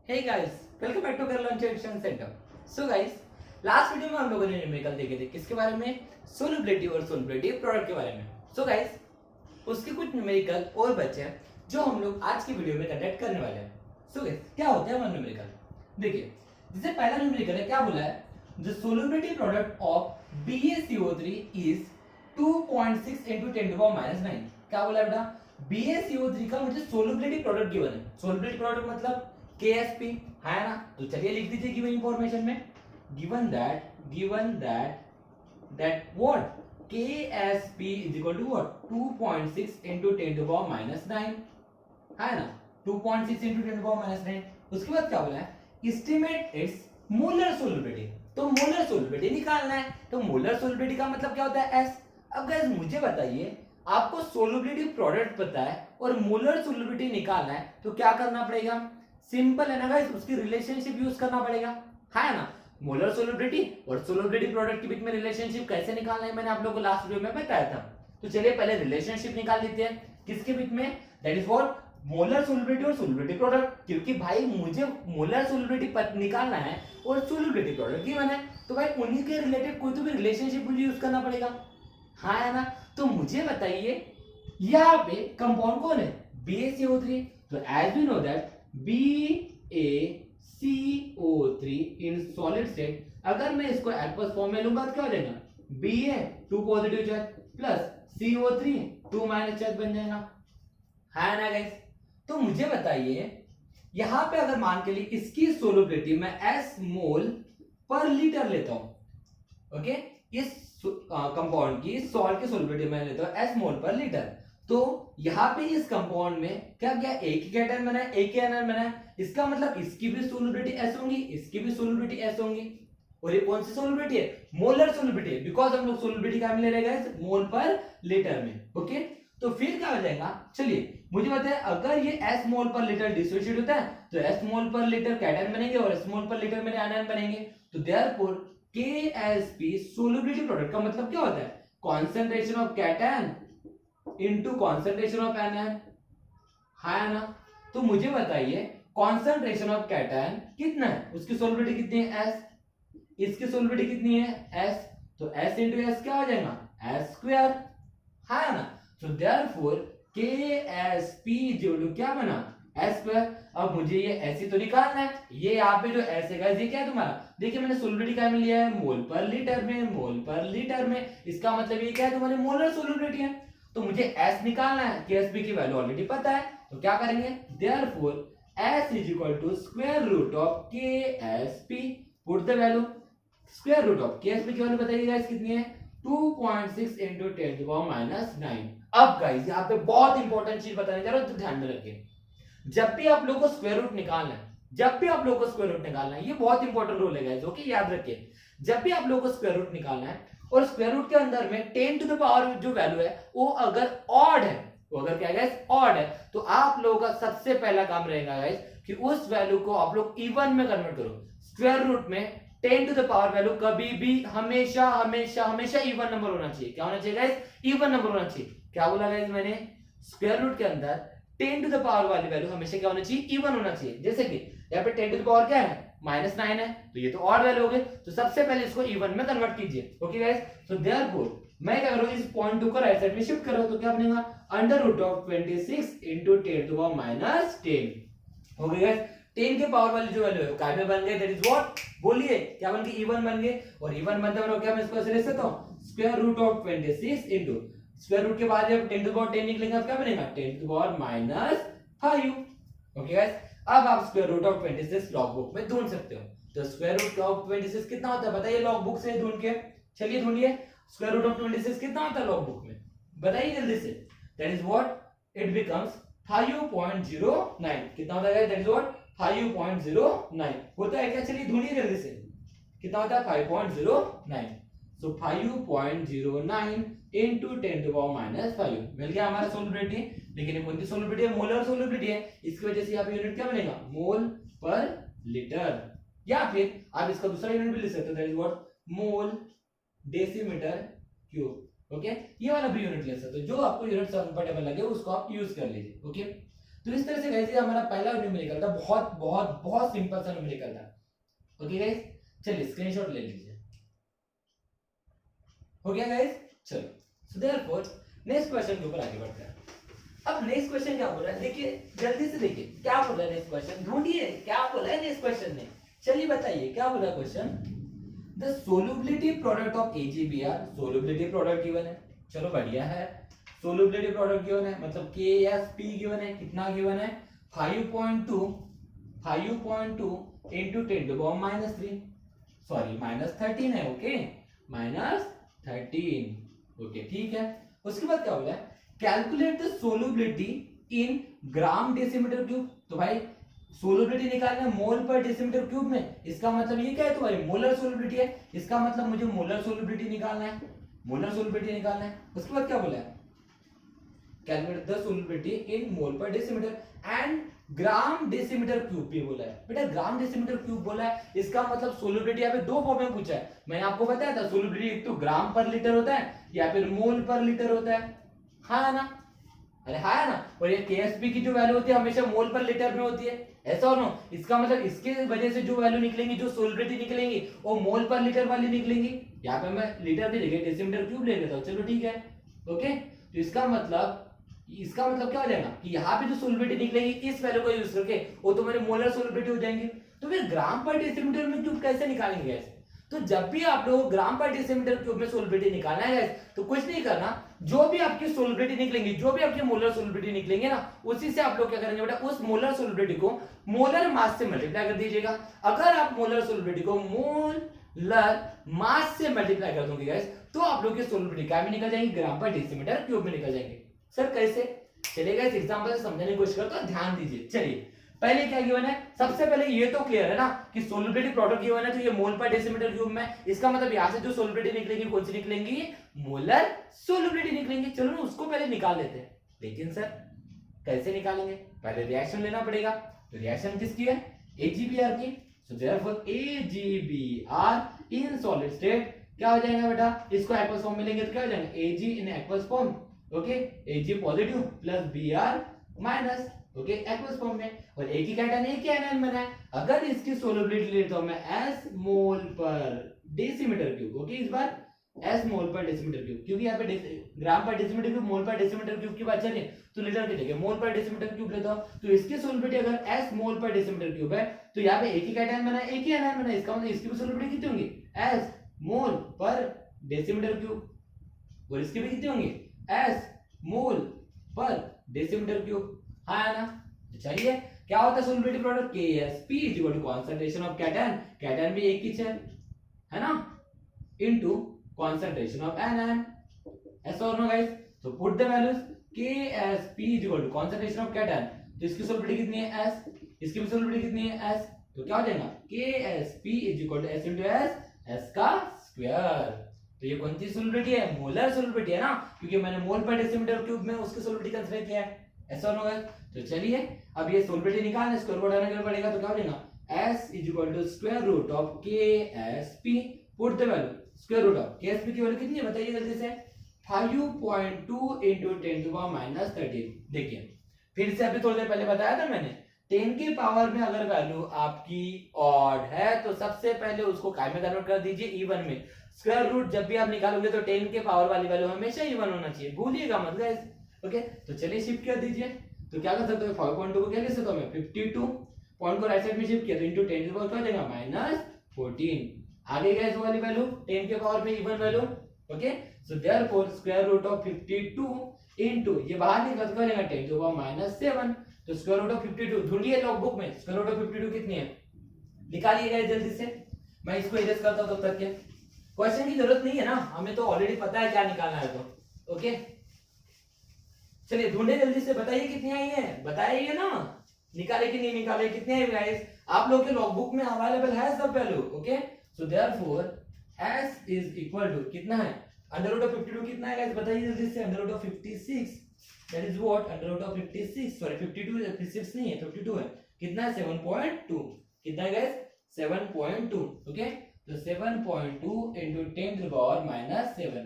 Hey guys, welcome back to Launch Edition Centre. So guys, last video में हम लोगों ने न्यूमेरिकल देखे थे किसके बारे में, सोलबिलिटी और सोलबिलिटी प्रोडक्ट के बारे में। सो गाइस, उसके कुछ न्यूमेरिकल और बचे हैं जो हम लोग आज की वीडियो में कंडक्ट करने वाले हैं। सो गाइस, क्या होते हैं न्यूमेरिकल, देखिए जैसे पहला न्यूमेरिकल है, क्या बोला है, the solubility product of BaCO3 is 2.6 into 10⁻⁹। क्या बोला बेटा, BaCO3 का मुझे सोलबिलिटी प्रोडक्ट गिवन है। सोलबिलिटी प्रोडक्ट मतलब KSP है ना, तो चलिए लिख दीजिए गिवन इंफॉर्मेशन में, given that what KSP is equal to what 2.6 into 10⁻⁹ है ना, 2.6 into 10⁻⁹। उसके बाद क्या बोला है, एस्टिमेट इट्स मोलर सोलबिलिटी। तो मोलर सोलबिलिटी निकालना है, तो मोलर सोलबिलिटी का मतलब क्या होता है, S। अब गाइस मुझे बताइए, आपको सोलबिलिटी प्रोडक्ट पता है और मोलर सोलबिलिटी निकालना है, तो क्या करना पड़ेगा, सिंपल है ना गाइस, उसकी रिलेशनशिप यूज करना पड़ेगा, है ना। मोलर सोलबिलिटी और सोलबिलिटी प्रोडक्ट के बीच में रिलेशनशिप कैसे निकालना है मैंने आप लोगों को लास्ट वीडियो में बताया था। तो चलिए पहले रिलेशनशिप निकाल लेते हैं, किसके बीच में, that is what molar solubility और सोलबिलिटी प्रोडक्ट। क्योंकि भाई मुझे मोलर सोलबिलिटी निकालना है और सोलबिलिटी प्रोडक्ट गिवन है, तो भाई उन्हीं के रिलेटेड कोई तो भी रिलेशनशिप मुझे यूज करना पड़ेगा, हाँ है ना। तो मुझे बताइए यहाँ पे कंपाउंड कौन है, BaCO3। तो as we know that BaCO3 in solid state, अगर मैं इसको एक्वस फॉर्म में लूंगा तो क्या हो जाएगा, Ba 2 positive charge plus CO3 2 minus charge बन जाएगा, है ना गाइस। तो मुझे बताइए यहां पे अगर मान के लिए इसकी सोलबिलिटी मैं S मोल पर लीटर लेता हूं, ओके, इस कंपाउंड की सॉल्ट की सोलबिलिटी मैं लेता हूं S मोल पर लीटर, तो यहाँ पे इस कंपाउंड में क्या क्या एक ही कैटायन बना है, एक ही एनायन बना है, इसका मतलब इसकी भी सोलबिलिटी S होंगी, इसकी भी सोलबिलिटी S होंगी। और ये कौन सी सोलबिलिटी है, मोलर सोलबिलिटी, बिकॉज हम लोग सोलबिलिटी का ले रहे हैं मोल पर लीटर में, ओके। तो फिर क्या हो जाएगा, चलिए मुझे बताए, अगर ये S मोल पर लीटर डिसोसिएट होता है तो S मोल पर लीटर कैटायन बनेंगे और S मोल पर लीटर मेरे एनायन बनेंगे। तो देयरफॉर KSP सोलबिलिटी प्रोडक्ट का मतलब क्या होता है, concentration of cation into concentration of anion, है ना। तो मुझे बताइए कॉन्सेंट्रेशन ऑफ कैटायन कितना है, उसकी सोलबिलिटी कितनी है S, इसकी सोलबिलिटी कितनी है S, तो S इंटू S क्या हो जाएगा, S स्क्वायर, है ना। तो देयरफॉर KSP जो क्या बना, S स्क्वायर। अब मुझे ये ऐसे तो निकालना है, ये यहाँ पे जो S है गाइस ये क्या है तुम्हारा, देखिए मैंने सोलबिलिटी क्या में लिया है, मोल पर लीटर में, मोल पर लीटर में, इसका मतलब ये क्या है, तुम्हारी मोलर सोलबिलिटी है। तो मुझे S निकालना है, KSP की वैल्यू ऑलरेडी पता है, तो क्या करेंगे, therefore S is equal to square root of KSP, put the value, square root of KSP की वैल्यू बताइए गाइस कितनी है, 2.6 into 10⁻⁹। अब गाइस यहाँ पे बहुत इंपॉर्टेंट चीज बताने जा रहा हूं, तो ध्यान में रखिए, जब भी आप लोगों को स्क्वायर रूट निकालना है, जब भी आप लोगों को स्क्वायर रूट निकालना है, ये बहुत इंपॉर्टेंट रूल है गाइस, ओके, याद रखिए, जब भी आप लोगों को स्क्वायर रूट निकालना है और स्क्वायर रूट के अंदर में 10 टू द पावर जो वैल्यू है वो अगर ऑड है, वो अगर क्या है ऑड है, तो आप लोगों का सबसे पहला काम रहेगा गाइस कि उस वैल्यू को आप लोग इवन में कन्वर्ट करो। स्क्वायर रूट में 10 टू द पावर वैल्यू कभी भी हमेशा हमेशा हमेशा इवन नंबर होना चाहिए, क्या होना चाहिए गाइस, इवन नंबर होना चाहिए। क्या बोला गाइस मैंने, स्क्वायर रूट के अंदर 10 टू द पावर वाली वैल्यू हमेशा क्या होना चाहिए, इवन होना चाहिए। जैसे कि यहाँ पे 10 टू द पावर क्या है, -9 है, तो ये तो ऑड वैल्यू हो गई, तो सबसे पहले इसको इवन में कन्वर्ट कीजिए, ओके गाइस। सो देयरफॉर मैं क्या करूं, इस पॉइंट 2 को राइट साइड में शिफ्ट करो, तो क्या बनेगा, √26 into 10⁻10 हो गया गाइस। 10 के पावर वाली जो वैल्यू है काय में बन गए, दैट इज व्हाट, बोलिए क्या बन गए, इवन बन गए। और इवन बनते हैं क्या, मैं इसको ऐसे लिख सकता हूं, square root of 26 into square root के बाद जब 10 टू पावर 10 निकलेगा तो क्या बनेगा, 10 टू पावर -5, ओके गाइस। अब आप square root of 26 log book में ढूंढ सकते हो, तो स्क्वायर रूट ऑफ 26 कितना होता है बताइए, लॉग बुक से ढूंढ के, चलिए ढूंढिए, स्क्वायर रूट ऑफ 26 कितना होता है लॉग बुक में, बताइए जल्दी से, that is what, it becomes 5.09, कितना होता है, दैट इज व्हाट 5.09 होता है क्या, चलिए ढूंढिए जल्दी से, कितना होता है 5.09, सो 5.09 into 10⁻⁵ मिल गया हमारा सोलबिलिटी। लेकिन ये कौन सी सोलबिलिटी है, मोलर सोलबिलिटी है, इसकी वजह से यहाँ पे यूनिट क्या बनेगा, मोल पर लीटर, या फिर आप इसका दूसरा यूनिट भी लिख सकते हो, that is what mole decimetre cube, okay, ये वाला भी यूनिट ले सकते हो, जो आपको यूनिट कंफर्टेबल लगे उसको आप यूज कर लीजिए, ओके। तो इस तरह से गाइस ये हमारा पहला न्यूमेरिकल था, बहुत बहुत बहुत सिंपल सा न्यूमेरिकल था। ओके गाइस, चलिए स्क्रीनशॉट ले लीजिए। हो गया गाइस, चलो सो देयरफॉर नेक्स्ट क्वेश्चन के ऊपर आगे बढ़ते हैं। अब नेक्स्ट क्वेश्चन क्या बोल रहा है, देखिए जल्दी से देखिए क्या बोल रहा है नेक्स्ट क्वेश्चन, ढूंढिए क्या बोला है नेक्स्ट क्वेश्चन ने। चलिए बताइए क्या बोला question, the solubility product of AgBr, solubility product given है, चलो बढ़िया है, सोलुबिलिटी प्रोडक्ट गिवन है, मतलब KsP गिवन है, कितना गिवन है 5.2 into 10 to the power -3, sorry -13 है, ओके -13, ओके ठीक है। उसके बाद क्या बोला है, calculate the solubility in gram decimetre cube, तो भाई सोलुबिलिटी निकालना है मोल पर डेसीमीटर क्यूब में, इसका मतलब ये क्या है तुम्हारी मोलर सोलुबिलिटी है, इसका मतलब मुझे मोलर सोलुबिलिटी निकालना है, मोलर सोलुबिलिटी निकालना है। उसके बाद क्या बोला है, कैलकुलेट द सोलुबिलिटी इन मोल पर decimetre and gram decimetre cube भी बोला है। बेटा ग्राम डेसीमीटर क्यूब बोला है, इसका मतलब सोलुबिलिटी यहाँ पे दो फॉर्म में पूछा है, मैंने आपको बताया था सोलुबिलिटी एक तो ग्राम पर लीटर होता है या फिर मोल पर लीटर होता है, हाँ ना, अरे हाँ ना, और ये KsP की जो वैल्यू होती है हमेशा मोल पर लीटर में होती है, ऐसा हो ना, इसका मतलब इसके वजह से जो वैल्यू निकलेंगी, जो सोलुबिलिटी निकलेंगी वो मोल पर लीटर वाली निकलेंगी। यहाँ पे मैं लीटर की जगह डेसीमीटर क्यूब ले लेता हूँ, चलो ठीक है, ओके। तो इसका मतलब क्या हो जाएगा कि यहाँ पे जो सोलुबिलिटी निकलेगी इस वैल्यू को यूज करके वो तुम्हारी मोलर सोलुबिलिटी हो जाएंगी। तो फिर ग्राम पर डेसीमीटर में क्यूब कैसे निकालेंगे ऐसे, तो जब भी आप लोग ग्राम पर डेसीमीटर क्यूब में सोलुबिलिटी निकालना है तो कुछ नहीं करना, जो भी आपकी सोलुबिलिटी निकलेंगी, जो भी आपकी मोलर सोलुबिलिटी निकलेंगे ना, उसी से आप लोग क्या करेंगे बेटा, उस मोलर सोलुबिलिटी को मोलर मास से मल्टीप्लाई कर दीजिएगा। अगर आप मोलर सोलुबिलिटी को मोलर मास से मल्टीप्लाई कर दोगे गाइस, तो आप लोग की सोलुबिलिटी क्या में निकल जाएंगी, ग्राम पर डेसीमीटर क्यूब में निकल जाएंगे। सर कैसे चलेगा, इस एग्जांपल से समझने की कोशिश करो, तो ध्यान दीजिए। चलिए पहले क्या गिवन है, सबसे पहले ये तो क्लियर है ना कि सोलुबिलिटी प्रोडक्ट गिवन है, तो ये मोल पर डेसीमीटर क्यूब में, इसका मतलब यहां से जो सोलुबिलिटी निकलेगी कौन सी निकलेंगी, मोलर सोलुबिलिटी निकलेंगी। चलो ना उसको पहले निकाल लेते हैं, लेकिन सर कैसे निकालेंगे, पहले रिएक्शन लेना पड़ेगा। तो रिएक्शन किसकी है, AgBr की, सो देयरफॉर AgBr इन सॉलिड स्टेट क्या हो जाएगा बेटा, इसको एक्वस फॉर्म में लेंगे तो क्या हो जाएगा, Ag in aqueous form, okay, Ag positive plus Br minus, okay aqueous form में, और एक ही कैटन एक ही एनायन बना है। अगर इसकी सोलुबिलिटी लेता हूं मैं S मोल पर डेसीमीटर क्यूब, ओके इस बार S मोल पर डेसीमीटर क्यूब, क्योंकि यहाँ पे ग्राम पर डेसीमीटर क्यूब, मोल पर डेसीमीटर क्यूब की बात चल रही है, तो लीटर की जगह मोल पर डेसीमीटर क्यूब लेता हूं, तो इसकी सोलुबिलिटी अगर S मोल पर डेसीमीटर क्यूब है, तो यहाँ पे एक ही कैटन बना है, एक ही एनायन बना है, इसका मतलब इसकी भी सोलुबिलिटी कितनी होंगी, S मोल पर डेसीमीटर क्यूब, और इसकी भी कितनी होंगी, S मोल पर डेसीमीटर क्यूब, हाँ ना। तो चलिए क्या होता है solubility product, KsP is equal to concentration of cation, cation भी एक ही है ना, इनटू कांसंट्रेशन ऑफ एनायन, ऐसा और नो गाइस। तो put the values, KsP is equal to concentration of cation, तो इसकी सोलुबिलिटी कितनी है S, इसकी भी सोलुबिलिटी कितनी है S, तो क्या हो जाएगा KsP is equal to S into S, S का स्क्वायर। तो ये कौन सी सोलुबिलिटी है, मोलर सोलुबिलिटी है ना, क्योंकि मैंने मोल पर डेसीमीटर क्यूब में उसकी सोलुबिलिटी कंसीडर किया है, ऐसा होगा। तो चलिए अब ये सोलुबिलिटी निकालने, स्क्वायर रूट आने पड़ेगा, तो क्या हो जाएगा S is equal to square root of KsP, put the value, square root of KsP की वैल्यू कितनी है बताइए जल्दी से, 5.2 into 10 to the power -13। देखिए फिर से अभी थोड़ी देर पहले बताया था मैंने, 10 की पावर में अगर वैल्यू आपकी ऑड है तो सबसे पहले उसको काय में कन्वर्ट कर दीजिए, इवन में। स्क्वायर रूट जब भी आप निकालोगे तो 10 के पावर वाली वैल्यू हमेशा इवन होना चाहिए, भूलिएगा मत गाइस, ओके। तो चलिए शिफ्ट कर दीजिए, तो क्या कर सकते हो, 5.2 को क्या लिख सकता हूं मैं, 52 पॉइंट को राइट साइड में शिफ्ट किया तो इनटू 10 की पावर क्या हो जाएगा -14, आगे गए इस वाली वैल्यू 10 के पावर में even value, okay. So therefore square root of 52 into ये बाहर निकल कर जाएगा 10 की पावर -7, तो स्क्वायर रूट ऑफ 52 ढूंढिए लॉग बुक में, स्क्वायर रूट ऑफ 52 कितनी है, निकालिएगा जल्दी से, मैं इसको इरेज करता हूं तब तक के, क्वेश्चन की जरूरत नहीं है ना, हमें तो ऑलरेडी पता है क्या निकालना है, तो ओके। चलिए ढूंढे जल्दी से, बताइए कितनी आई है, बताइए ना, निकाले कि नहीं निकाले, कितने आई गाइस, आप लोग के लॉगबुक में अवेलेबल है सब value, okay. So therefore S is equal to कितना है, अंडर रूट ऑफ 52 कितना है गाइस बताइए जल्दी से, under root of 56, that is what, under root of 56, sorry 52 56 नहीं है 52 है, कितना है 7.2, कितना है गाइस 7.2, ओके। तो 7.2 into 10 to the power -7,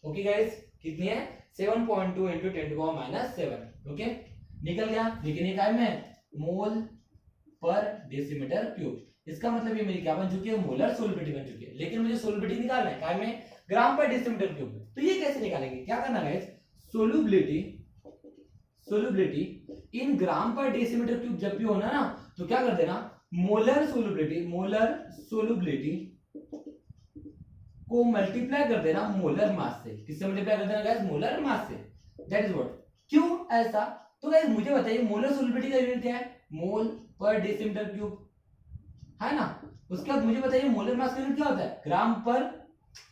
okay guys, कितनी है 7.2 into 10 to the power -7, okay. निकल गया, लेकिन ये काय में मोल पर डेसीमीटर क्यूब। इसका मतलब ये मेरी क्या बन चुकी है, मोलर सोलिबिलिटी बन चुकी है। लेकिन मुझे सोलिबिलिटी निकालना है काय में, ग्राम पर डेसीमीटर क्यूब। तो ये कैसे निकालेंगे, क्या करना है, सोलिबिलिटी इन ग्राम पर डेसीमीटर क्यूब जब भी होना ना, तो क्या कर देना, मोलर सोलिबिलिटी को मल्टीप्लाई कर देना मोलर मास से। किससे मल्टीप्लाई कर देना गाइस, मोलर मास से। दैट इज व्हाट, क्यों ऐसा, तो गाइस मुझे बताइए मोलर सोलिबिलिटी का यूनिट क्या है, मोल पर डेसीमीटर क्यूब, है ना। उसके बाद मुझे बताइए मोलर मास का यूनिट क्या होता है, ग्राम पर,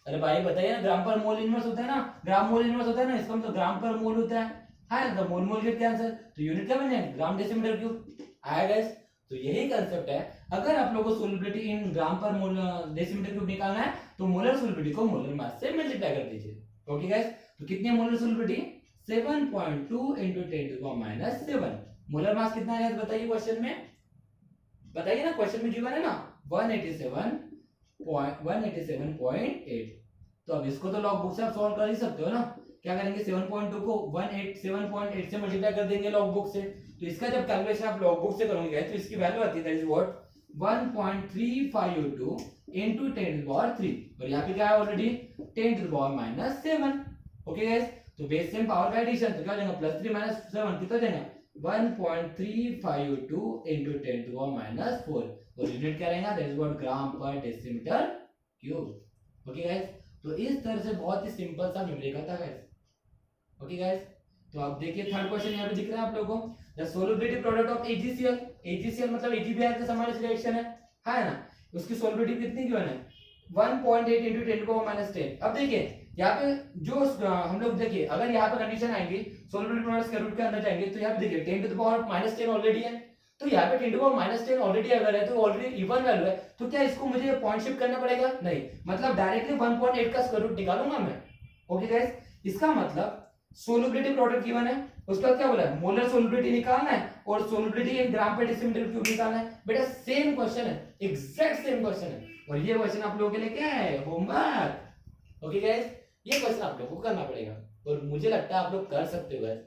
अरे भाई बताइए ना, ग्राम पर मोल इनवर्स होता है ना, ग्राम मोल इनवर्स होता है ना, इसका मतलब ग्राम पर मोल होता है ना। तो मोल मोल गेट क्या आंसर, तो यूनिट क्या बन जाएगा, ग्राम डेसीमीटर क्यूब आया गाइस। तो यही कंसेप्ट है, अगर आप लोगों को सोलिबिलिटी इन ग्राम पर मोल डेसीमीटर क्यूब निकालना है, तो मोलर सोलिबिलिटी को मोलर मास से मल्टीप्लाई कर दीजिए। ओके गाइस, तो कितनी है molar solubility, 7.2 into 10⁻⁷। Molar mass कितना है बताइए, क्वेश्चन में बताइए ना, क्वेश्चन में गिवन है ना 187.8। तो अब इसको तो लॉग बुक से आप सॉल्व कर ही सकते हो ना। क्या करेंगे, 7.2 को 7.8 से मल्टीप्लाई कर देंगे लॉग बुक से। तो इसका जब कैलकुलेशन आप लॉग बुक से करोगे तो इसकी वैल्यू आती है, दैट इज व्हाट 1.352 into 10⁻3। और यहाँ पे क्या है ऑलरेडी 10⁻⁷। ओके गाइस, तो बेस सेम पावर का एडिशन, तो क्या हो जाएगा +3 - 7 कितना हो जाएगा 1.352 into 10⁻⁴। और यूनिट क्या रहेगा, दैट इज व्हाट ग्राम पर डेसीमीटर क्यूब। ओके गाइस, तो इस तरह से बहुत ही सिंपल सा न्यूमेरिकल था गाइस। ओके गाइस, तो आप देखिए थर्ड क्वेश्चन यहाँ पे दिख रहा है आप लोगों को, the solubility product of AgCl मतलब AgBr के समान रिएक्शन है ना। उसकी सोलिबिलिटी कितनी गिवन है, 1.8 into 10⁻10। अब देखिए यहाँ पे जो हम लोग देखिए, अगर यहाँ पे कंडीशन आएंगी सोलिबिलिटी प्रोडक्ट्स के रूट के अंदर जाएंगे, तो यहाँ पे देखिए 10⁻⁻10 ऑलरेडी है। तो यहाँ पे 10⁻⁻10 ऑलरेडी अगर है, तो ऑलरेडी इवन वैल्यू है, तो क्या इसको मुझे पॉइंट शिफ्ट करना पड़ेगा, नहीं, मतलब डायरेक्टली 1.8 का स्क्वायर रूट निकालूंगा मैं। ओके गाइस, इसका मतलब सोलिबिलिटी प्रोडक्ट गिवन है, उसके बाद क्या बोला है, मोलर सोलिबिलिटी निकालना है और सोलिबिलिटी इन ग्राम पर डेसीमीटर क्यूब निकालना है। बेटा सेम क्वेश्चन है, एग्जैक्ट सेम क्वेश्चन है, और ये क्वेश्चन आप लोगों के लिए क्या है, होमवर्क। ओके गाइस, ये क्वेश्चन आप लोगों को करना पड़ेगा, और मुझे लगता है आप लोग कर सकते हो गाइस।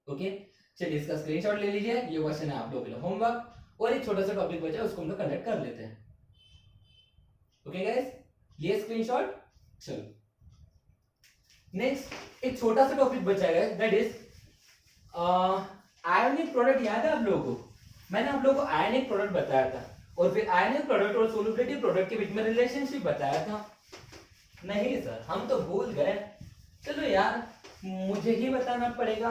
ओके, चलिए इसका स्क्रीनशॉट ले लीजिए, ये क्वेश्चन है आप लोगों के लिए होमवर्क। और एक छोटा सा टॉपिक बचा है, उसको हम लोग कंडक्ट कर लेते हैं। ओके गाइस, ये स्क्रीनशॉट। चलो नेक्स्ट एक छोटा सा टॉपिक बचा है, दैट इज आयनिक प्रोडक्ट। याद है आप लोगों को, मैंने आप लोगों को आयनिक प्रोडक्ट बताया था, और फिर आयनिक प्रोडक्ट और सोलिबिलिटी प्रोडक्ट के बीच में रिलेशनशिप बताया था। नहीं सर, हम तो भूल गए। चलो यार, मुझे ही बताना पड़ेगा,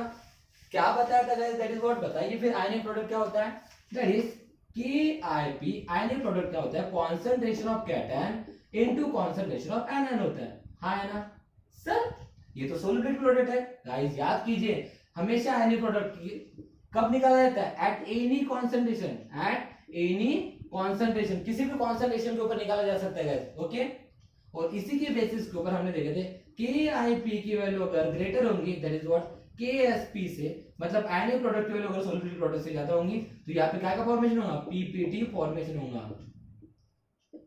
क्या बताया था गाइस, दैट इज व्हाट, बताइए फिर आयनिक प्रोडक्ट क्या होता है, that is KIP। Ionic product क्या होता है, concentration of cation into concentration of anion होता है, हाँ है ना सर। ये तो सोलिबिलिटी प्रोडक्ट है गाइस, याद कीजिए, हमेशा आयनिक प्रोडक्ट कब निकाला जाता है, एट एनी कॉन्सेंट्रेशन, किसी भी कॉन्सेंट्रेशन के ऊपर निकाला जा सकता है गाइस। ओके, और इसी के बेसिस के ऊपर हमने देखे थे KIP की वैल्यू अगर ग्रेटर होंगी, दैट इज व्हाट KSP से, मतलब आयनिक प्रोडक्ट की वैल्यू अगर सोलिबिलिटी प्रोडक्ट से ज्यादा होंगी, तो यहाँ पे क्या का फॉर्मेशन होगा, PPT फॉर्मेशन होगा।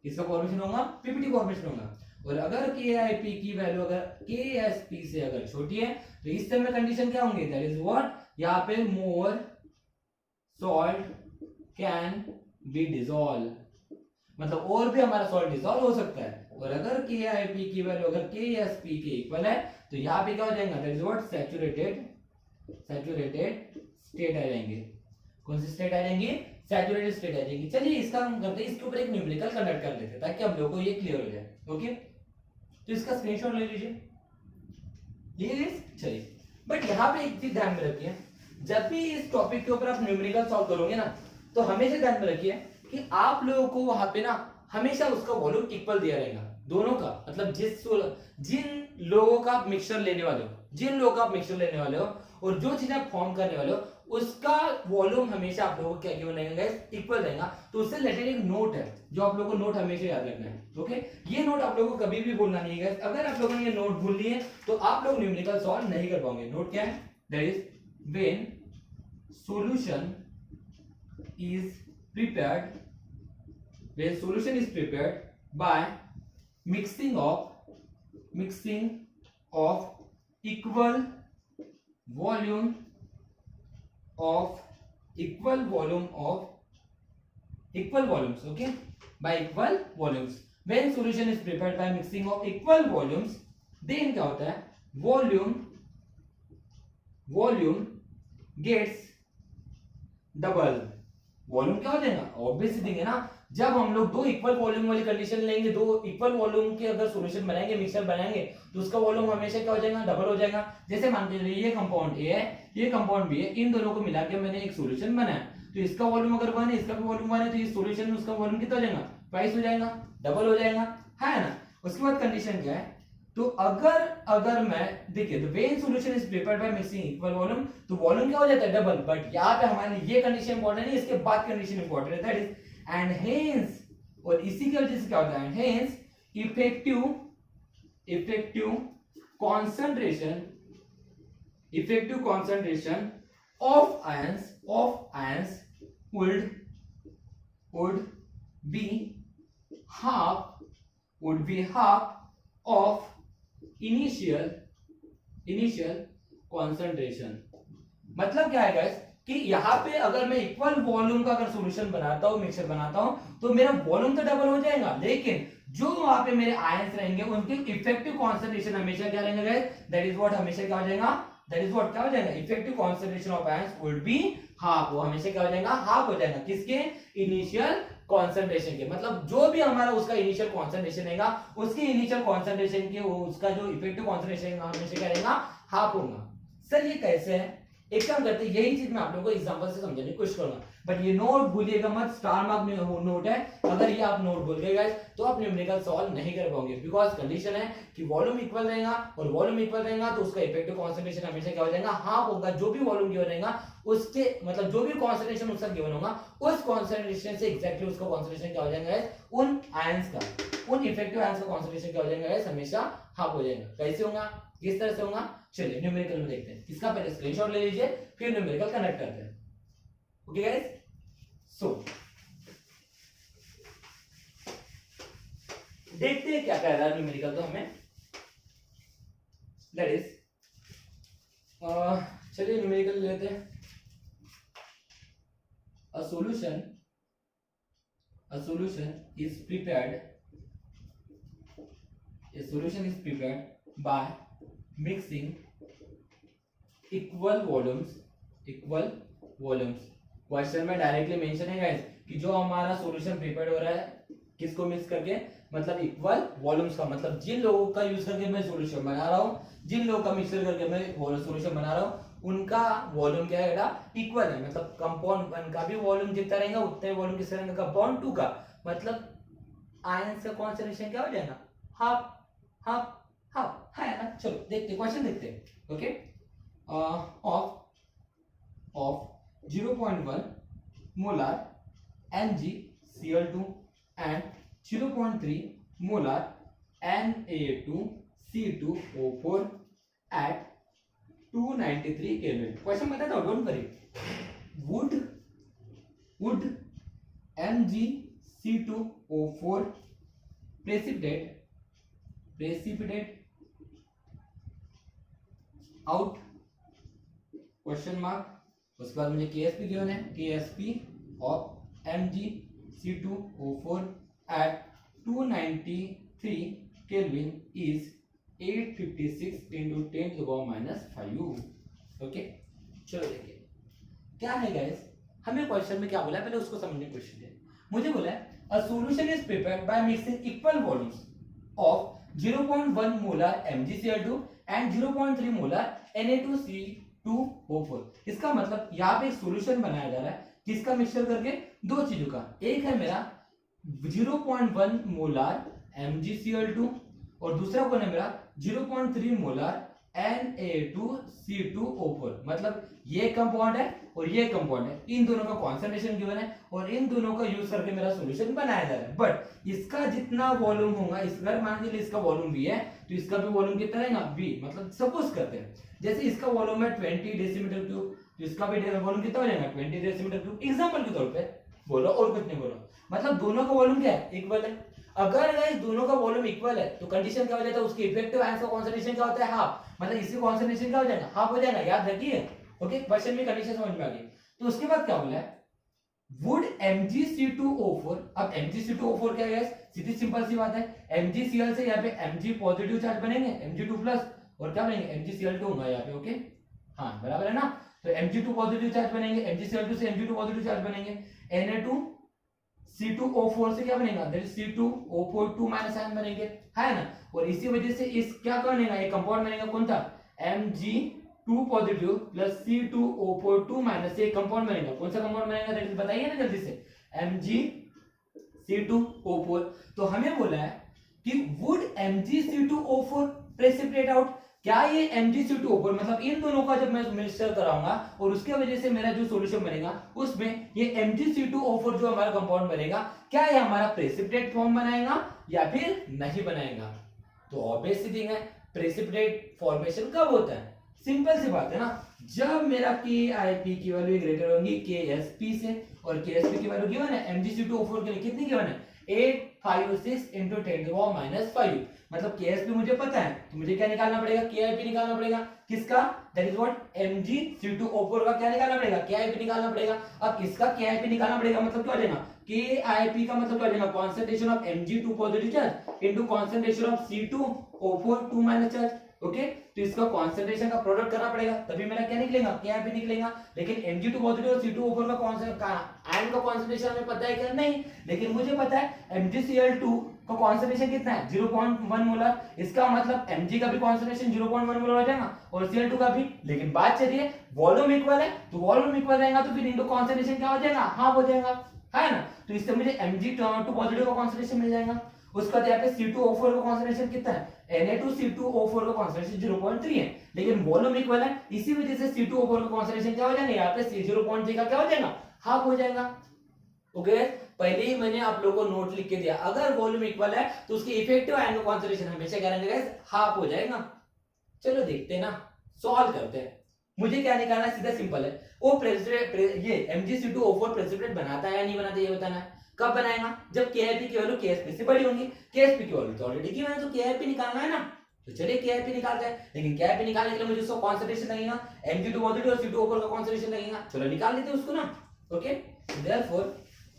इसका फॉर्मेशन होगा PPT फॉर्मेशन होगा। और अगर KIP की वैल्यू अगर KSP से अगर छोटी है, तो इस समय कंडीशन क्या होंगे, दैट इज व्हाट, यहाँ पे मोर सॉल्ट कैन बी डिसॉल्व, मतलब और भी हमारा सॉल्ट डिसॉल्व हो सकता है। और अगर KIP की वैल्यू अगर KSP के इक्वल है, तो यहाँ पे क्या हो जाएगा, that is what saturated state आ जाएंगे। कौन सी स्टेट आ जाएंगी, सैचुरेटेड स्टेट आ जाएगी। चलिए इसका हम करते हैं, इसके ऊपर एक न्यूमेरिकल कंडक्ट कर लेते हैं, ताकि आप लोगों को ये क्लियर हो जाए। ओके, तो इसका स्क्रीनशॉट ले लीजिए। चलिए, बट यहाँ पे एक चीज ध्यान में रखिए, जब भी इस टॉपिक के ऊपर आप न्यूमेरिकल सॉल्व करोगे ना, तो हमेशा ध्यान में रखिए कि आप लोगों को वहां पे ना हमेशा उसका वॉल्यूम इक्वल दिया रहेगा दोनों का, मतलब जिन लोगों का आप मिक्सचर लेने वाले हो और जो चीज आप फॉर्म करने वाले हो, उसका वॉल्यूम हमेशा आप लोगों को क्या गिवन रहेगा, इक्वल रहेगा। तो उससे रिलेटेड एक नोट है, जो आप लोगों को नोट हमेशा याद रखना है। ओके, ये नोट आप लोगों को कभी भी भूलना नहीं है। अगर आप लोगों ने ये नोट भूल लिए, तो आप लोग न्यूमेरिकल सॉल्व नहीं कर पाओगे। नोट क्या है, that is when solution is prepared by mixing of equal volume of equal volume of equal volumes, okay, by equal volumes. When solution is prepared by mixing of equal volumes, then क्या होता है, volume gets double. Volume क्या हो जाएगा, obviously देंगे ना, जब हम लोग दो इक्वल वॉल्यूम वाली कंडीशन लेंगे, दो इक्वल वॉल्यूम के अगर सॉल्यूशन बनाएंगे, मिक्सचर बनाएंगे, तो उसका वॉल्यूम हमेशा क्या हो जाएगा, डबल हो जाएगा. जैसे मान के चलिए ये कंपाउंड ए है, ये कंपाउंड बी है, इन दोनों को मिला के मैंने एक सॉल्यूशन बनाया, तो इसका वॉल्यूम अगर 1 है, इसका भी वॉल्यूम 1 है, तो ये सॉल्यूशन में उसका वॉल्यूम कितना हो जाएगा, ट्वाइस हो जाएगा, डबल हो जाएगा, है ना. उसके बाद कंडीशन क्या है, तो अगर मैं देखिए, तो when solution is prepared by mixing equal volume, तो वॉल्यूम क्या हो जाता है, डबल. बट यहाँ पे हमारे ये कंडीशन इंपॉर्टेंट है, इसके बाद कंडीशन इंपॉर्टेंट है, दैट इज एंड हेंस, और इसी की वजह से क्या होता है, hence effective concentration of ions would be half of initial concentration. मतलब क्या है गाइस, कि यहाँ पे अगर मैं इक्वल वॉल्यूम का अगर सॉल्यूशन बनाता हूँ, मिक्सचर बनाता हूँ, तो मेरा वॉल्यूम तो डबल हो जाएगा, लेकिन जो वहां पे मेरे आयंस रहेंगे उनके इफेक्टिव कॉन्सेंट्रेशन हमेशा क्या रहेंगे गाइस, दैट इज व्हाट हमेशा क्या हो जाएगा, दैट इज व्हाट क्या हो जाएगा, effective concentration of ions would be half. वो हमेशा क्या हो जाएगा, हाफ हो जाएगा. किसके, इनिशियल कॉन्सेंट्रेशन के. मतलब जो भी हमारा उसका इनिशियल कॉन्सेंट्रेशन रहेगा, उसके इनिशियल कॉन्सेंट्रेशन के उसका जो इफेक्टिव कॉन्सेंट्रेशन हमेशा क्या रहेगा, हाफ होगा. सर ये कैसे है, एक काम करते हैं, यही चीज मैं आप लोगों को एग्जांपल से समझाने की कोशिश करूंगा, बट ये नोट भूलिएगा मत, स्टार मार्क में नोट है, अगर ये आप नोट भूल गए गाइस, तो आप न्यूमेरिकल सॉल्व नहीं कर पाओगे, बिकॉज कंडीशन है कि वॉल्यूम इक्वल रहेगा, और वॉल्यूम इक्वल रहेगा तो उसका इफेक्टिव कॉन्सेंट्रेशन हमेशा क्या हो जाएगा, हाफ होगा. जो भी वॉल्यूम गिवन रहेगा उसके, मतलब जो भी कॉन्सेंट्रेशन उसका गिवन होगा, उस कॉन्सेंट्रेशन से एग्जैक्टली उसका कॉन्सेंट्रेशन क्या हो जाएगा गाइस, उन आयंस का, उन इफेक्टिव आयंस का कॉन्सेंट्रेशन क्या हो जाएगा गाइस, हमेशा हाफ हो जाएगा. कैसे होगा, किस तरह से होगा, चलिए न्यूमेरिकल में देखते हैं. इसका पहले स्क्रीनशॉट ले लीजिए, फिर न्यूमेरिकल कनेक्ट करते हैं. ओके गाइस, सो देखते हैं क्या कह रहा है न्यूमेरिकल. तो हमें दैट इज, चलिए न्यूमेरिकल लेते हैं. a solution is prepared by mixing equal volumes. Question में डायरेक्टली मेंशन है गाइस कि जो हमारा सॉल्यूशन प्रिपेयर्ड हो रहा है, किसको मिक्स करके, मतलब इक्वल वॉल्यूम्स का, मतलब जिन लोगों का यूज करके मैं सॉल्यूशन बना रहा हूं, जिन लोगों का मिक्सचर करके मैं सॉल्यूशन बना रहा हूं, उनका वॉल्यूम क्या है बेटा, इक्वल है. मतलब कंपाउंड 1 का भी वॉल्यूम जितना रहेगा उतना ही वॉल्यूम किसका रहेगा, कंपाउंड 2 का. मतलब आयंस का कॉन्सेंट्रेशन क्या हो जाएगा, हाफ हाफ हाफ, है ना. चलो देखते हैं, क्वेश्चन देखते हैं. Okay, of 0.1 molar MgCl2 and 0.3 molar Na2C2O4 at 293 Kelvin. Question बताता हूँ, don't worry. would MgC2O4 precipitate out question mark. उसके बाद मुझे KSP गिवन है, KSP of MgC2O4 at 293 Kelvin is 856 into 10 to the power minus 5. Okay, चलो देखिए क्या है गाइस. हमें क्वेश्चन में क्या बोला है, पहले उसको समझने की कोशिश करें. मुझे बोला है a solution is prepared by mixing equal volumes of 0.1 molar MgCl2 and 0.3 molar Na2C2O4. इसका मतलब यहाँ पे एक सॉल्यूशन बनाया जा रहा है, किसका मिक्सचर करके, दो चीजों का. एक है मेरा 0.1 मोलर MgCl2 और दूसरा कौन है मेरा 0.3 मोलर Na2C2O4. मतलब ये कंपाउंड है और ये कंपाउंड है, इन दोनों का कॉन्सेंट्रेशन गिवन है और इन दोनों का यूज करके मेरा सॉल्यूशन बनाया जा रहा है. बट इसका जितना वॉल्यूम होगा, इस अगर मान लीजिए इसका वॉल्यूम V है, तो इसका भी वॉल्यूम कितना रहेगा, V. मतलब सपोज करते हैं जैसे इसका वॉल्यूम है 20 डेसीमीटर क्यूब, तो इसका भी वॉल्यूम कितना हो जाएगा, 20 डेसीमीटर क्यूब. एग्जांपल के तौर पे बोलो, और कुछ नहीं बोलो. मतलब दोनों का वॉल्यूम क्या है, इक्वल है. अगर गाइस दोनों का वॉल्यूम इक्वल है तो कंडीशन क्या हो जाता है, उसके इफेक्टिव आयंस का कॉन्सेंट्रेशन क्या होता है, हाफ. मतलब इसकी कॉन्सेंट्रेशन क्या हो जाएगा, हाफ हो जाएगा. याद रखिए ओके, क्वेश्चन में कंडीशन समझ में आ गई। तो उसके बाद क्या बोला है, वुड MgC2O4, अब MgC2O4 क्या है, सीधी सिंपल सी बात है, MgCl से यहाँ पे Mg पॉजिटिव चार्ज बनेंगे, Mg2 प्लस, और क्या बनेंगे, MgCl2 होगा यहाँ पे। ओके, हाँ बराबर है ना। तो Mg2 पॉजिटिव चार्ज बनेंगे, MgCl2 से Mg2 पॉजिटिव चार्ज बनेंगे, Na2C2O4 से क्या बनेगा, that is C2O4 2 minus ion बनेंगे, है ना। और इसी वजह से इस क्या बनेगा, ये कंपाउंड बनेगा कौन था, Mg2 positive plus C2O4 2 minus से कंपाउंड बनेगा, कौन सा कंपाउंड बनेगा, दैट इज बताइए ना जल्दी से, MgC2O4। तो हमें बोला है कि वुड MgC2O4 प्रेसिपिटेट आउट, क्या ये MgC2O4 मतलब इन दोनों का जब मैं मिक्सचर कराऊंगा और उसके वजह से मेरा जो सॉल्यूशन बनेगा उसमें ये MgC2O4 जो हमारा कंपाउंड बनेगा, क्या ये हमारा प्रेसिपिटेट फॉर्म बनाएगा या फिर नहीं बनाएगा। तो ऑब्वियस सी थिंग है, प्रेसिपिटेट फॉर्मेशन कब होता है, सिंपल सी बात है ना, जब मेरा KIP की वैल्यू ग्रेटर होगी KSP से, और KSP की वैल्यू गिवन है MgC2O4 के लिए कितनी गिवन है, 856 × 10⁻⁵, मतलब KSP मुझे पता है, तो मुझे क्या निकालना पड़ेगा, KIP निकालना पड़ेगा, किसका, दैट इज व्हाट, MgC2O4 का क्या निकालना पड़ेगा, KIP निकालना पड़ेगा। अब इसका KIP निकालना पड़ेगा मतलब क्या हो जाएगा, KIP का मतलब क्या हो जाएगा, concentration of Mg2 positive charge into concentration of C2O4 2 minus charge. Okay, तो इसका कॉन्सेंट्रेशन का प्रोडक्ट करना पड़ेगा, तभी मेरा क्या निकलेगा, KIP निकलेगा। लेकिन Mg2 पॉजिटिव और C2O4 का आयन का कॉन्सेंट्रेशन हमें पता है क्या, नहीं, लेकिन मुझे पता है MgCl2 का कॉन्सेंट्रेशन कितना है, 0.1 मोलर, इसका मतलब Mg का भी कॉन्सेंट्रेशन 0.1 मोलर हो जाएगा और Cl2 का भी। लेकिन बात चलिए वॉल्यूम इक्वल है, तो वॉल्यूम इक्वल रहेगा तो फिर इनका कॉन्सेंट्रेशन क्या हो जाएगा, हाफ हो जाएगा, है ना। तो इससे मुझे Mg2 पॉजिटिव का कॉन्सेंट्रेशन मिल जाएगा। उसका यहाँ पे C2O4 का कॉन्सेंट्रेशन कितना है, Na2C2O4 का कॉन्सेंट्रेशन 0.3 है, लेकिन वॉल्यूम इक्वल है, इसी वजह से C2O4 का कॉन्सेंट्रेशन क्या हो जाएगा, यहाँ पे 0.3 का क्या हो जाएगा, हाफ हो जाएगा। ओके, पहले ही मैंने आप लोगों को नोट लिख के दिया, अगर वॉल्यूम इक्वल है तो उसकी इफेक्टिव आयन का कॉन्सेंट्रेशन हमेशा क्या रहेगा, हाफ हो जाएगा। चलो देखते हैं ना, सॉल्व करते हैं। मुझे क्या निकालना है, सीधा सिंपल है, वो ये MgC2O4 प्रेसिपिटेट बनाता है या नहीं बनाता, ये बताना है। कब बनाएगा, जब KIP की वैल्यू KSP से बड़ी होगी, KSP की वैल्यू तो ऑलरेडी गिवन है, तो KIP निकालना है ना। तो चलिए KIP निकालते हैं, लेकिन KIP निकालने के लिए मुझे उसका कॉन्सेंट्रेशन लगेगा, Mg2 पॉजिटिव और C2O4 का कॉन्सेंट्रेशन लगेगा। चलो निकाल लेते हैं उसको ना। ओके, देयरफॉर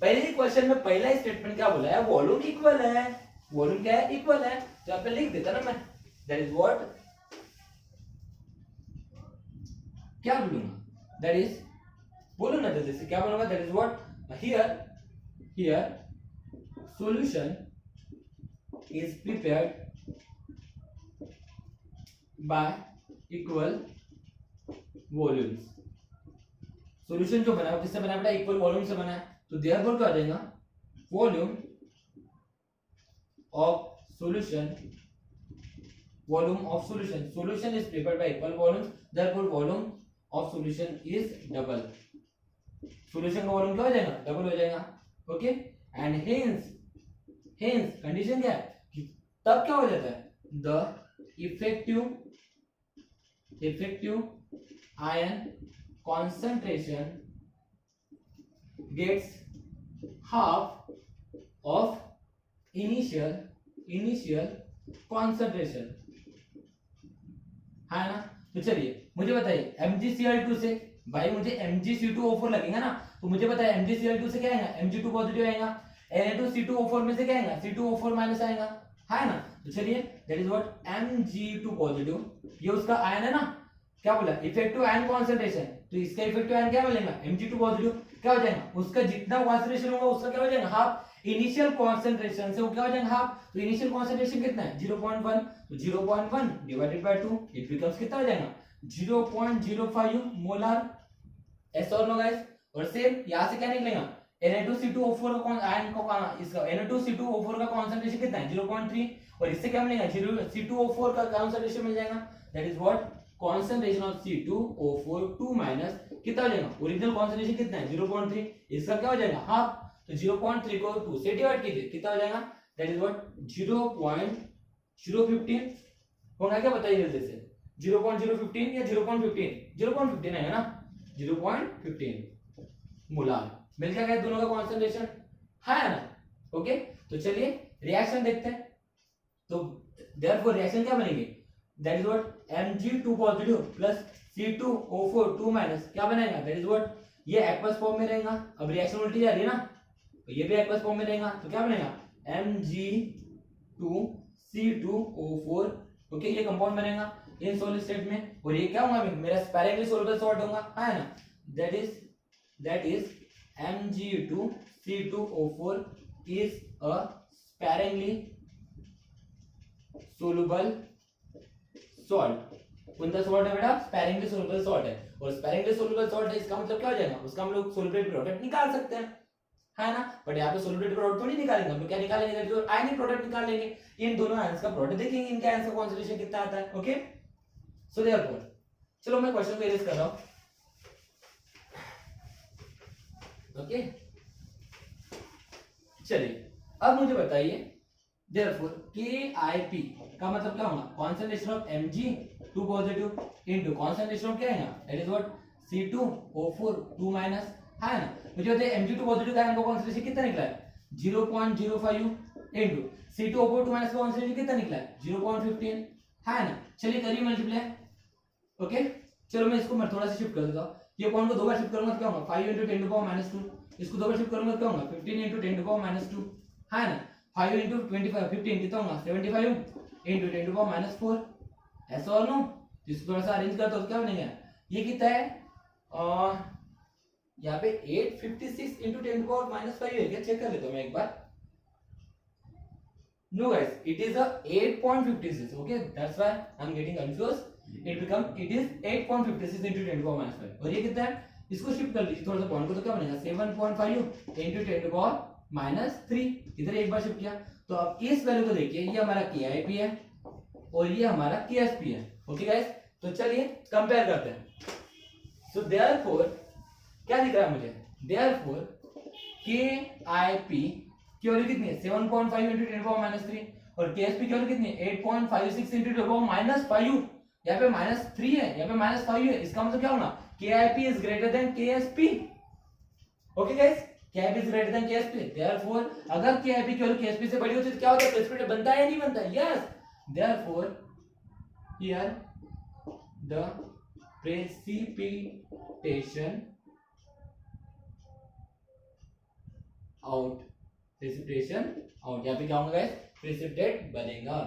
पहले ही क्वेश्चन में पहला स्टेटमेंट क्या बोला है, वॉल्यूम इक्वल है, वॉल्यूम क्या है, इक्वल है, तो यहाँ पे लिख देता ना मैं, दैट इज व्हाट, क्या बोलूंगा, दैट इज, बोलो ना जल्दी से, क्या बोलूंगा, that is what, here solution is prepared by equal volumes। Solution जो बना है किससे बना है, इक्वल वॉल्यूम से बना है, तो देयरफॉर क्या आ जाएगा, volume of solution, volume of solution, solution is prepared y equal volume, therefore volume of solution is double, solution का वॉल्यूम क्या हो जाएगा, डबल हो जाएगा। ओके, एंड हेंस कंडीशन क्या है कि तब क्या हो जाता है, the effective ion concentration gets half of initial concentration, है ना। तो चलिए मुझे बताइए MgCl2 से, भाई मुझे MgC2O4 लगेगा ना, तो मुझे पता है MgCl2 से क्या आएगा, Mg2 पॉजिटिव आएगा, Na2C2O4 में से क्या आएगा, C2O4 माइनस आएगा, है ना। तो चलिए that is what, Mg2 positive, ये उसका आयन है ना, क्या बोला, इफेक्टिव आयन कॉन्सेंट्रेशन, तो इसका इफेक्टिव आयन क्या मिलेगा, Mg2 पॉजिटिव, क्या हो जाएगा, उसका जितना कॉन्सेंट्रेशन होगा उसका क्या हो जाएगा, हाफ, इनिशियल कॉन्सेंट्रेशन से वो क्या हो जाएगा, हाफ, तो इनिशियल कॉन्सेंट्रेशन कितना है, 0.1, तो 0.1 डिवाइडेड बाय 2 इट बिकम्स कितना हो जाएगा, 0.05 मोलर, ऐसा और नो गाइस। और सेम यहां से क्या निकलेगा, Na2C2O4 का आयन का इसका Na2C2O4 का कॉन्सेंट्रेशन कितना है, 0.3, और इससे क्या मिलेगा, C2O4 का कॉन्सेंट्रेशन मिल जाएगा, that is what, concentration of C2O4 2 minus कितना हो जाएगा, ओरिजिनल कॉन्सेंट्रेशन कितना है, 0.3, इसका क्या हो जाएगा, हाफ, तो 0.3 को 2 से डिवाइड कीजिए, कितना हो जाएगा, दैट इज व्हाट, 0.015 होगा, क्या बताइए जल्दी से, 0.015 या 0.15 है ना, 0.15 मोलार मिल गया दोनों का कॉन्सेंट्रेशन, है ना। ओके, तो चलिए रिएक्शन देखते हैं। तो देयरफॉर रिएक्शन क्या बनेगी, that is what, Mg2 positive plus C2O4 2 minus क्या बनाएगा, दैट इज व्हाट, ये एक्वस फॉर्म में रहेगा। अब रिएक्शन उल्टी जा रही है ना, तो ये भी एक्वस फॉर्म में रहेगा, तो क्या बनेगा Mg2C2O4। ओके, ये कंपाउंड बनेगा इन सॉलिड स्टेट में, और ये क्या होगा मेरा स्पैरेंगली सॉल्युबल सॉल्ट होगा, है ना, that is Mg2C2O4 is a sparingly soluble salt। कौन सा सॉल्ट है बेटा, स्पैरिंगली सोलुबल सॉल्ट है, और स्पैरिंगली सोलुबल सॉल्ट है, इसका मतलब क्या हो जाएगा, उसका हम लोग सोलुबल प्रोडक्ट निकाल सकते हैं, है ना। बट यहाँ पे सोलुबल प्रोडक्ट थोड़ी निकालेंगे, हम क्या निकालेंगे, जो आयनिक प्रोडक्ट निकाल लेंगे। इन दोनों आयंस का प्रोडक्ट देखेंगे, इनका आयंस का कॉन्सेंट्रेशन कितना आता है। ओके, सो देयरफॉर चलो मैं क्वेश्चन को इरेज कर रहा हूं। ओके, चलिए अब मुझे बताइए, देयरफॉर KIP का मतलब क्या होगा, concentration of Mg2 positive into concentration of क्या है ना, that is what C2O4 2 minus, है ना। मुझे बताइए Mg2 पॉजिटिव का इनका कॉन्सेंट्रेशन कितना निकला है 0.05 इनटू C2O4 2 माइनस का कॉन्सेंट्रेशन कितना निकला है 0.15, है ना। चलिए करिए मल्टीप्लाई। ओके, चलो मैं इसको मैं थोड़ा सा शिफ्ट कर देता हूं, ये पॉइंट को दो बार शिफ्ट करूंगा तो क्या होगा 5 × 10⁻², इसको दो बार शिफ्ट करूंगा तो क्या होगा 15 × 10⁻², है ना। 5 × 25 15 कितना होगा 75 × 10⁻⁴, ऐसा और नो। इसको थोड़ा सा अरेंज करता हूं तो क्या बनेगा, ये कितना है यहाँ पे 856 × 10⁻⁵ है क्या, चेक कर लेता हूं मैं एक बार। No guys, it is a 8.56. Okay, that's why I'm getting confused. It is 8.56 into 10⁻⁵, और ये कितना है, इसको शिफ्ट कर लीजिए थोड़ा सा पॉइंट को, तो क्या बनेगा 7.5 into 10⁻³ इधर एक बार शिफ्ट किया, तो अब इस वैल्यू को देखिए, ये हमारा KIP है और ये हमारा KSP है। ओके गाइस, तो चलिए कंपेयर करते हैं। सो देयरफॉर क्या दिख रहा है मुझे, देयरफॉर KIP की वैल्यू कितनी है 7.5 into 10⁻³ और KSP की वैल्यू कितनी है 8.56 into 10⁻⁵। यहाँ पे -3 है, यहाँ पे -5 है, इसका मतलब क्या होगा KIP is greater than KSP। Okay guys, KIP is greater than KSP, therefore अगर KIP की वैल्यू KSP से बड़ी होती है तो क्या होता है, प्रेसिपिटेट बनता है या नहीं बनता है, yes. therefore here the precipitation out, यहाँ पे क्या होगा गाइस, प्रेसिपिटेट बनेगा।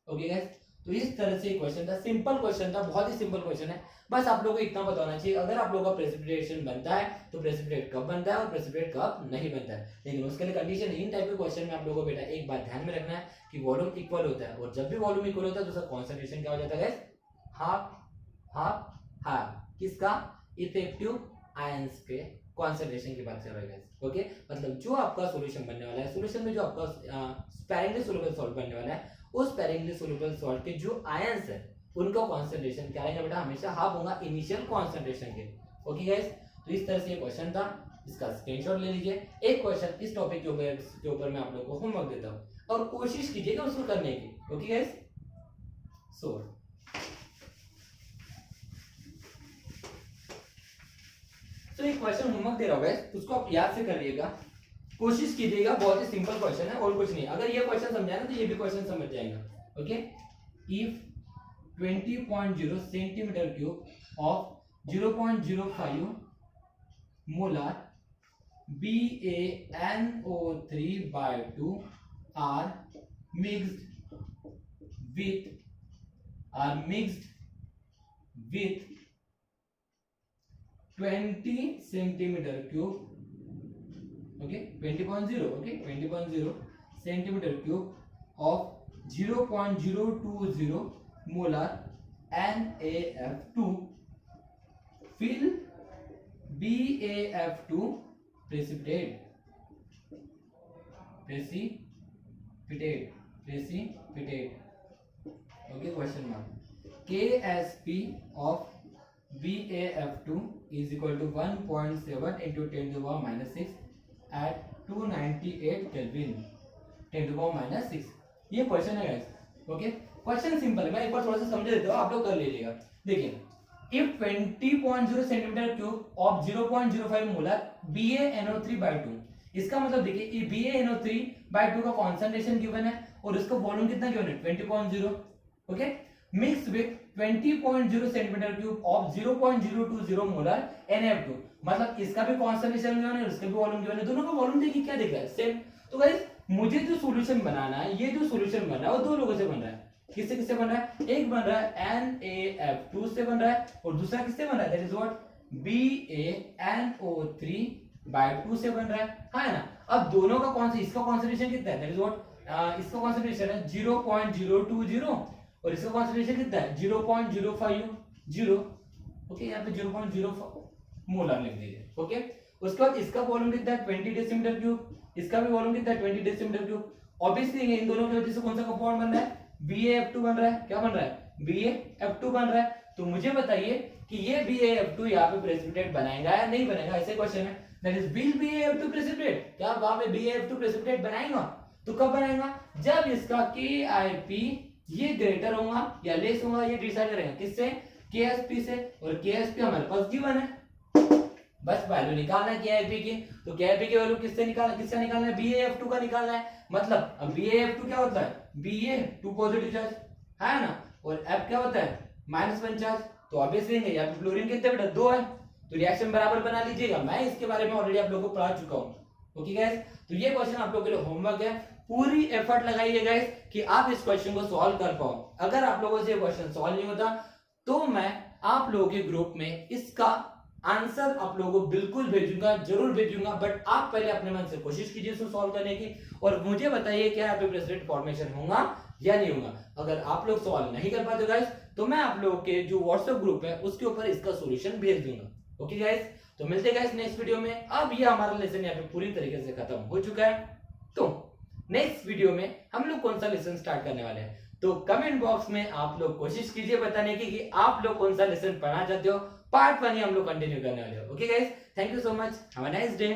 ओके गाइस, तो इस तरह से क्वेश्चन था, सिंपल क्वेश्चन था, बहुत ही सिंपल क्वेश्चन है। बस आप लोगों को इतना बताना चाहिए, अगर आप लोगों का प्रेसिपिटेशन बनता है तो प्रेसिपिटेट कब बनता है और प्रेसिपिटेट कब नहीं बनता है। लेकिन उसके लिए कंडीशन, इन टाइप के क्वेश्चन में आप लोगों को बेटा एक बात ध्यान में रखना है कि वॉल्यूम इक्वल होता है, और जब भी वॉल्यूम इक्वल होता है तो उसका कॉन्सेंट्रेशन क्या हो जाता है गाइस, हाफ हाफ हाफ, किसका, इफेक्टिव आयंस के कॉन्सेंट्रेशन की बात कर रहे हैं। ओके, मतलब जो आपका सॉल्यूशन बनने वाला है, सॉल्यूशन में जो आपका स्पैरिंगली सोलुबल सॉल्ट बनने वाला है, उस स्पैरिंगली सोलुबल सॉल्ट के जो आयंस है उनका कॉन्सेंट्रेशन क्या रहेगा बेटा, हमेशा हाफ होगा इनिशियल कॉन्सेंट्रेशन के। ओके गाइस, तो इस तरह से ये क्वेश्चन था, इसका स्क्रीनशॉट ले लीजिए। एक क्वेश्चन इस टॉपिक के ऊपर मैं आप लोगों को होमवर्क देता हूं और कोशिश कीजिएगा उसको करने की। ओके गाइस, सो तो एक क्वेश्चन होमवर्क दे रहा हूं गाइस, उसको आप याद से करिएगा, कोशिश कीजिएगा, बहुत ही सिंपल क्वेश्चन है और कुछ नहीं। अगर ये क्वेश्चन समझा ना तो ये भी क्वेश्चन समझ जाएगा। Okay, if 20.0 centimetre cube of 0.05 molar BaNO3/2 are mixed with 20 centimeter cube, okay, 20.0, okay, 20.0 centimeter cube of 0.020 molar NaF2, fill BaF2 precipitate, okay, question mark, KSP of BaF2 is equal to 1.7 into 10⁻⁶ at 298 Kelvin, 10⁻⁶। ये question है guys. Okay, question simple है, मैं एक बार थोड़ा सा समझा देता हूं, आप लोग कर लीजिएगा। देखिए, if 20.0 centimetre cube of 0.05 molar BaNO3/2, इसका मतलब देखिए BaNO3/2 का कॉन्सेंट्रेशन गिवन है और इसका वॉल्यूम कितना गिवन है 20.0। Okay, mix with 20.0 centimetre cube of 0.020 molar NF2। मतलब इसका भी कॉन्सेंट्रेशन गिवन है और इसका भी वॉल्यूम गिवन है, दोनों का वॉल्यूम देखिए क्या दिख रहा है, सेम। तो गाइस मुझे जो सॉल्यूशन बनाना है, ये जो सॉल्यूशन बन रहा है वो दो लोगों से बन रहा है। किससे किससे बन रहा है? एक बन रहा है NaF2 से बन रहा है और दूसरा किससे बन रहा है? That is what BaNO3 bye 2 से बन रहा है ना। अब दोनों का कौन सा, इसका कॉन्सेंट्रेशन कितना है? दैट इज व्हाट इसका कॉन्सेंट्रेशन है 0.020 और इसका कॉन्सेंट्रेशन कितना है? 0.050। ओके, यहाँ पे 0.05 मोलर लिख दीजिए। ओके, उसके बाद इसका वॉल्यूम कितना है? 20 डेसीमीटर क्यूब, इसका भी वॉल्यूम कितना है? 20 डेसीमीटर क्यूब। ऑब्वियसली इन दोनों की वजह से कौन सा कंपाउंड बन रहा है? BaF2 बन रहा है। क्या बन रहा है? BaF2 बन रहा है। तो मुझे बताइए कि ये BaF2 यहाँ पे प्रेसिपिटेट बनाएगा या नहीं बनाएगा, ऐसे क्वेश्चन है। That is will BaF2 precipitate, क्या वहां पे BaF2 प्रेसिपिटेट बनाएगा? तो कब बनाएगा? जब इसका KIP ये ग्रेटर होगा या लेस होगा, ये डिसाइड करेगा किससे? KSP से। और KSP हमारे पास गिवन है, बस वैल्यू निकालना है KIP की। तो KIP की वैल्यू किससे निकालना, किसका निकालना है? BaF2 का निकालना है। मतलब अब BaF2 क्या होता है? Ba 2 पॉजिटिव चार्ज है ना, और F क्या होता है? -1 चार्ज। तो ऑब्वियसली यहाँ पे फ्लोरीन कितने बेटा? 2 है, तो रिएक्शन बराबर बना लीजिएगा। मैं इसके बारे में ऑलरेडी आप लोगों को पढ़ा चुका हूं। ओके गाइस, तो ये क्वेश्चन आप लोगों के लिए होमवर्क है। पूरी एफर्ट लगाइए गाइस कि आप इस क्वेश्चन को सॉल्व कर पाओ। अगर आप लोगों से ये क्वेश्चन सॉल्व नहीं होता तो मैं आप लोगों के ग्रुप में इसका आंसर आप लोगों को बिल्कुल भेजूंगा, जरूर भेजूंगा। बट आप पहले अपने मन से कोशिश कीजिए इसको सॉल्व करने की और मुझे बताइए क्या यहाँ पे प्रेसिपिटेट फॉर्मेशन होगा या नहीं होगा। अगर आप लोग सॉल्व नहीं कर पाते गाइस तो मैं आप लोगों के जो व्हाट्सएप ग्रुप है उसके ऊपर इसका सॉल्यूशन भेज दूंगा। ओके गाइस, तो मिलते हैं गाइस नेक्स्ट वीडियो में। अब ये हमारा लेसन यहाँ पे पूरी तरीके से खत्म हो चुका है। तो नेक्स्ट वीडियो में हम लोग कौन सा लेसन स्टार्ट करने वाले हैं, तो कमेंट बॉक्स में आप लोग कोशिश कीजिए बताने की कि आप लोग कौन सा लेसन पढ़ना चाहते हो। पार्ट 1 ही हम लोग कंटिन्यू करने वाले हो। Okay guys, thank you so much, have a nice day.